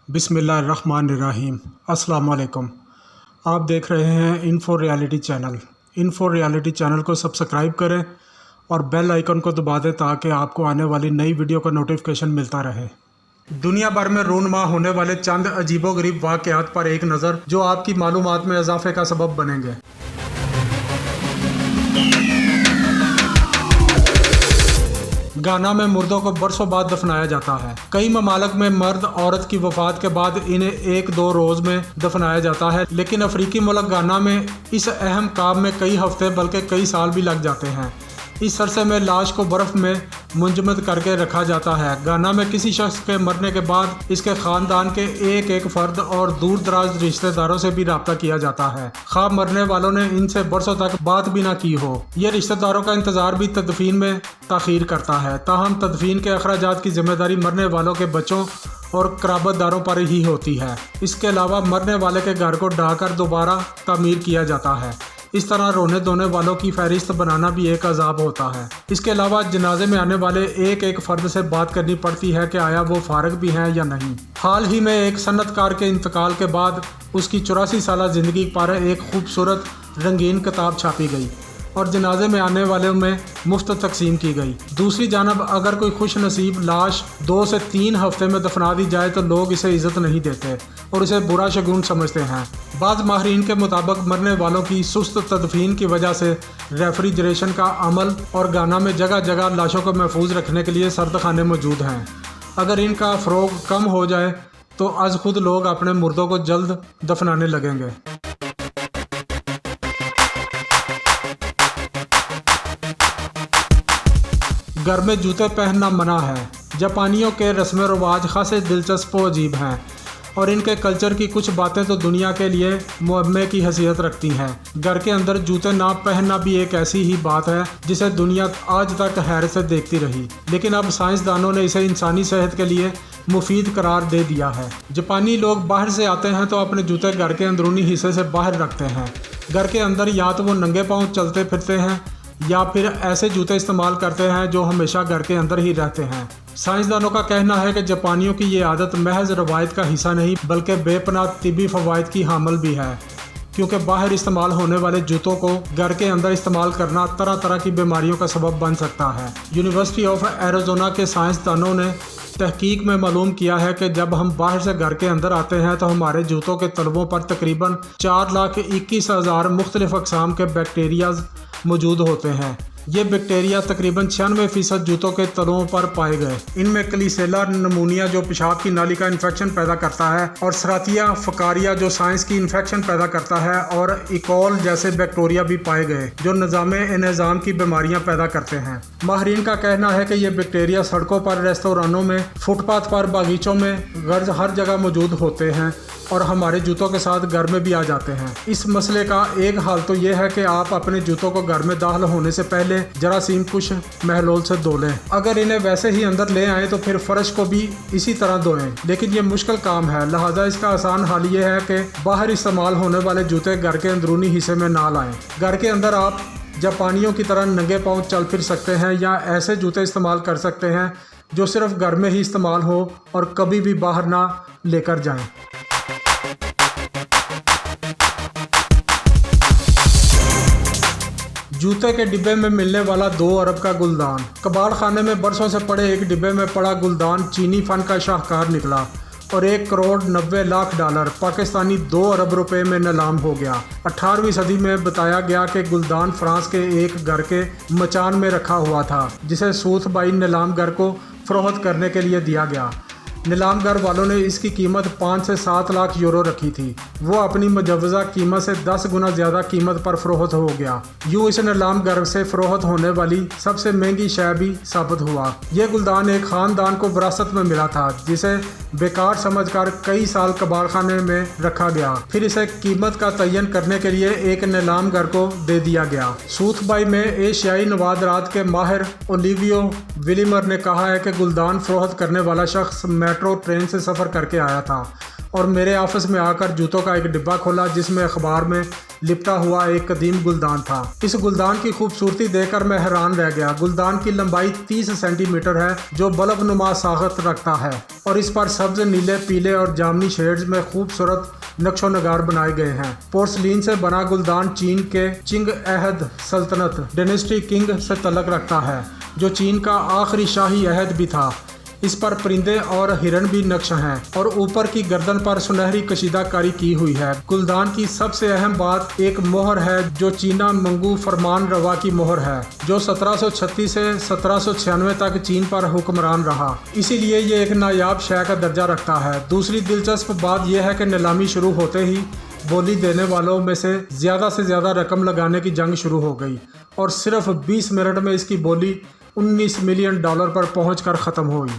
बिस्मिल्लाहिर्रहमानिर्रहीम। अस्सलाम वालेकुम। आप देख रहे हैं info reality channel. Info reality channel को सब्सक्राइब करें और बेल आइकन को दबा दें ताकि आपको आने वाली नई वीडियो का नोटिफिकेशन मिलता रहे। दुनिया भर में रूनुमा होने वाले चंद अजीबोगरीब वाक़यात पर एक नज़र जो आपकी मालूमात में इजाफे का सबब बनेंगे। गाना में मुर्दों को बरसों बाद दफनाया जाता है। कई ममालिक में मर्द औरत की वफात के बाद इन्हें 1-2 रोज़ में दफनाया जाता है, लेकिन अफ्रीकी मुल्क गाना में इस अहम काम में कई हफ्ते बल्कि कई साल भी लग जाते हैं। इस अरसे में लाश को बर्फ़ में मुंजमद करके रखा जाता है। गाना में किसी शख्स के मरने के बाद इसके ख़ानदान के एक फ़र्द और दूर दराज रिश्तेदारों से भी रब्ता किया जाता है, खा मरने वालों ने इनसे बरसों तक बात भी ना की हो। ये रिश्तेदारों का इंतज़ार भी तदफीन में ताख़ीर करता है। ताहम तदफीन के अखराजात की ज़िम्मेदारी मरने वालों के बच्चों और क़राबतदारों पर ही होती है। इसके अलावा मरने वाले के घर को ढाकर दोबारा तामीर किया जाता है। इस तरह रोने धोने वालों की फहरिस्त बनाना भी एक अजाब होता है। इसके अलावा जनाजे में आने वाले एक फ़र्द से बात करनी पड़ती है कि आया वो फारग भी हैं या नहीं। हाल ही में एक सन्नतकार के इंतकाल के बाद उसकी 84 साला ज़िंदगी पर एक खूबसूरत रंगीन किताब छापी गई और जनाजे में आने वालों में मुफ्त तकसीम की गई। दूसरी जानब अगर कोई खुश नसीब लाश 2 से 3 हफ्ते में दफना दी जाए तो लोग इसे इज़्ज़त नहीं देते और इसे बुरा शगुन समझते हैं। बाज़ माहरीन के मुताबिक मरने वालों की सुस्त तदफीन की वजह से रेफ्रिजरेशन का अमल और गाना में जगह जगह लाशों को महफूज रखने के लिए सर्दखाने मौजूद हैं। अगर इनका फ़रोग कम हो जाए तो आज खुद लोग अपने मुर्दों को जल्द दफनाने लगेंगे। घर में जूते पहनना मना है। जापानियों के रस्म रवाज खासे दिलचस्प व अजीब हैं और इनके कल्चर की कुछ बातें तो दुनिया के लिए मुअम्मे की हैसियत रखती हैं। घर के अंदर जूते ना पहनना भी एक ऐसी ही बात है जिसे दुनिया आज तक हैरत से देखती रही, लेकिन अब साइंसदानों ने इसे इंसानी सेहत के लिए मुफीद करार दे दिया है। जापानी लोग बाहर से आते हैं तो अपने जूते घर के अंदरूनी हिस्से से बाहर रखते हैं। घर के अंदर या तो वो नंगे पाँव चलते फिरते हैं या फिर ऐसे जूते इस्तेमाल करते हैं जो हमेशा घर के अंदर ही रहते हैं। साइंसदानों का कहना है कि जापानियों की ये आदत महज रवायत का हिस्सा नहीं बल्कि बेपनाह तिब्बी फ़वाइद की हामिल भी है, क्योंकि बाहर इस्तेमाल होने वाले जूतों को घर के अंदर इस्तेमाल करना तरह तरह की बीमारियों का सबब बन सकता है। यूनिवर्सिटी ऑफ एरिज़ोना के साइंसदानों ने तहकीक में मालूम किया है कि जब हम बाहर से घर के अंदर आते हैं तो हमारे जूतों के तलवों पर तकरीबन 4,21,000 मुख्तलिफ अक़साम के बैक्टीरियाज़ मौजूद होते हैं। ये बैक्टीरिया तकरीबन 96% जूतों के तलवों पर पाए गए। इनमें क्लीसेला नमूनिया जो पेशाब की नाली का इन्फेक्शन पैदा करता है और सरातिया फ़कारिया जो साइंस की इन्फेक्शन पैदा करता है और इकोल जैसे बैक्टीरिया भी पाए गए जो निज़ाम की बीमारियां पैदा करते हैं। माहरीन का कहना है कि ये बैक्टीरिया सड़कों पर, रेस्तोरानों में, फुटपाथ पर, बागीचों में, गर्ज हर जगह मौजूद होते हैं और हमारे जूतों के साथ घर में भी आ जाते हैं। इस मसले का एक हाल तो ये है कि आप अपने जूतों को घर में दाखिल होने से पहले जरासीम कुछ महलूल से धो लें। अगर इन्हें वैसे ही अंदर ले आएँ तो फिर फर्श को भी इसी तरह धोएं, लेकिन ये मुश्किल काम है, लिहाजा इसका आसान हल ये है कि बाहर इस्तेमाल होने वाले जूते घर के अंदरूनी हिस्से में ना लाएं। घर के अंदर आप जापानियों की तरह नंगे पाँव चल फिर सकते हैं या ऐसे जूते इस्तेमाल कर सकते हैं जो सिर्फ घर में ही इस्तेमाल हो और कभी भी बाहर ना लेकर जाएं। जूते के डिब्बे में मिलने वाला 2 अरब का गुलदान। कबाड़ खाने में बरसों से पड़े एक डिब्बे में पड़ा गुलदान चीनी फ़न का शाहकार निकला और $1,90,00,000 पाकिस्तानी 2 अरब रुपए में नीलाम हो गया। 18वीं सदी में बताया गया कि गुलदान फ्रांस के एक घर के मचान में रखा हुआ था जिसे सूथबाई नीलामगर को फ़रोख्त करने के लिए दिया गया। नीलामगर वालों ने इसकी कीमत 5 से 7 लाख यूरो रखी थी। वो अपनी मुजव्वज़ा कीमत से 10 गुना ज़्यादा कीमत पर फ़रोख्त हो गया। यूँ इस नीलामगर से फ़रोख्त होने वाली सबसे महंगी शय भी साबित हुआ। यह गुलदान एक ख़ानदान को विरासत में मिला था जिसे बेकार समझकर कई साल कबाड़खाने में रखा गया, फिर इसे कीमत का तयन करने के लिए एक नीलामगर को दे दिया गया। सूथबाई में एशियाई नवादरात के माहिर ओलिवियो विलिमर ने कहा है कि गुलदान फ़रोख्त करने वाला शख्स मेट्रो ट्रेन से सफ़र करके आया था اور میرے آفس میں آ کر جوتوں کا ایک ڈبہ کھولا جس میں اخبار میں لپٹا ہوا ایک قدیم گلدان تھا۔ اس گلدان کی خوبصورتی دیکھ کر میں حیران رہ گیا۔ گلدان کی لمبائی 30 سینٹی میٹر ہے جو بلب نما ساخت رکھتا ہے اور اس پر سبز، نیلے، پیلے اور جامنی شیڈز میں خوبصورت نقش و نگار بنائے گئے ہیں۔ پورسلین سے بنا گلدان چین کے چنگ عہد سلطنت ڈینسٹی کنگ سے تعلق رکھتا ہے جو چین کا آخری شاہی عہد بھی تھا۔ اس پر پرندے اور ہرن بھی نقش ہیں اور اوپر کی گردن پر سنہری کشیدہ کاری کی ہوئی ہے۔ گلدان کی سب سے اہم بات ایک مہر ہے جو چینا منگو فرمان روا کی مہر ہے جو 1736 سے 1796 تک چین پر حکمران رہا، اسی لیے یہ ایک نایاب شے کا درجہ رکھتا ہے۔ دوسری دلچسپ بات یہ ہے کہ نیلامی شروع ہوتے ہی بولی دینے والوں میں سے زیادہ رقم لگانے کی جنگ شروع ہو گئی اور صرف 20 منٹ میں اس کی بولی $19 ملین پر پہنچ کر ختم ہوئی۔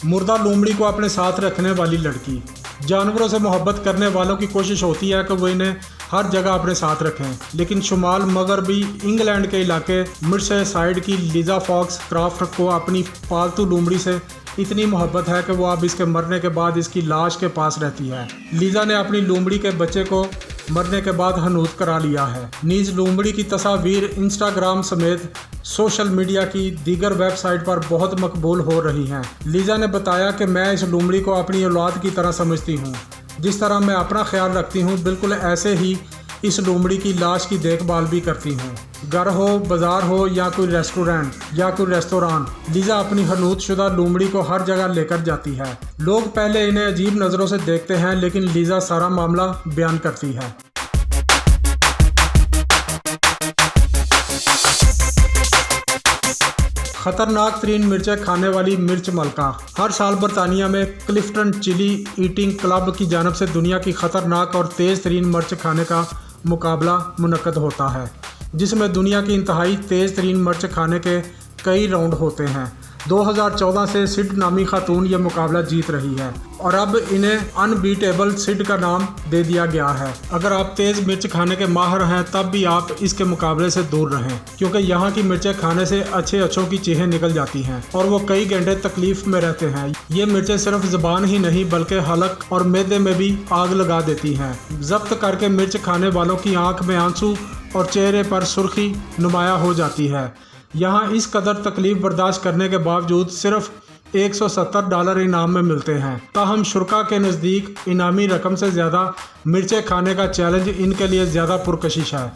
مردہ لومڑی کو اپنے ساتھ رکھنے والی لڑکی۔ جانوروں سے محبت کرنے والوں کی کوشش ہوتی ہے کہ وہ انہیں ہر جگہ اپنے ساتھ رکھیں، لیکن شمال مغربی انگلینڈ کے علاقے مرسے سائیڈ کی لیزا فاکس کرافٹ کو اپنی پالتو لومڑی سے اتنی محبت ہے کہ وہ اب اس کے مرنے کے بعد اس کی لاش کے پاس رہتی ہے۔ لیزا نے اپنی لومڑی کے بچے کو مرنے کے بعد حنوط کرا لیا ہے۔ نیز لومڑی کی تصاویر انسٹاگرام سمیت سوشل میڈیا کی دیگر ویب سائٹ پر بہت مقبول ہو رہی ہیں۔ لیزا نے بتایا کہ میں اس لومڑی کو اپنی اولاد کی طرح سمجھتی ہوں، جس طرح میں اپنا خیال رکھتی ہوں بالکل ایسے ہی اس لومڑی کی لاش کی دیکھ بھال بھی کرتی ہوں، گھر ہو، بازار ہو یا کوئی ریسٹورینٹ یا کوئی ریستوران۔ لیزا اپنی حنوط شدہ لومڑی کو ہر جگہ لے کر جاتی ہے۔ لوگ پہلے انہیں عجیب نظروں سے دیکھتے ہیں لیکن لیزا سارا معاملہ بیان کرتی ہے۔ خطرناک ترین مرچیں کھانے والی مرچ ملکہ۔ ہر سال برطانیہ میں کلفٹن چلی ایٹنگ کلب کی جانب سے دنیا کی خطرناک اور تیز ترین مرچ کھانے کا مقابلہ منعقد ہوتا ہے، جس میں دنیا کی انتہائی تیز ترین مرچ کھانے کے کئی راؤنڈ ہوتے ہیں۔ 2014 سے سڈ نامی خاتون یہ مقابلہ جیت رہی ہے اور اب انہیں ان بیٹیبل سڈ کا نام دے دیا گیا ہے۔ اگر آپ تیز مرچ کھانے کے ماہر ہیں تب بھی آپ اس کے مقابلے سے دور رہیں، کیونکہ یہاں کی مرچیں کھانے سے اچھوں کی چیخیں نکل جاتی ہیں اور وہ کئی گھنٹے تکلیف میں رہتے ہیں۔ یہ مرچیں صرف زبان ہی نہیں بلکہ حلق اور معدے میں بھی آگ لگا دیتی ہیں۔ ضبط کر کے مرچ کھانے والوں کی آنکھ میں آنسو اور چہرے پر سرخی نمایاں ہو جاتی ہے۔ یہاں اس قدر تکلیف برداشت کرنے کے باوجود صرف $170 انعام میں ملتے ہیں۔ تاہم شرکاء کے نزدیک انعامی رقم سے زیادہ مرچیں کھانے کا چیلنج ان کے لیے زیادہ پرکشش ہے۔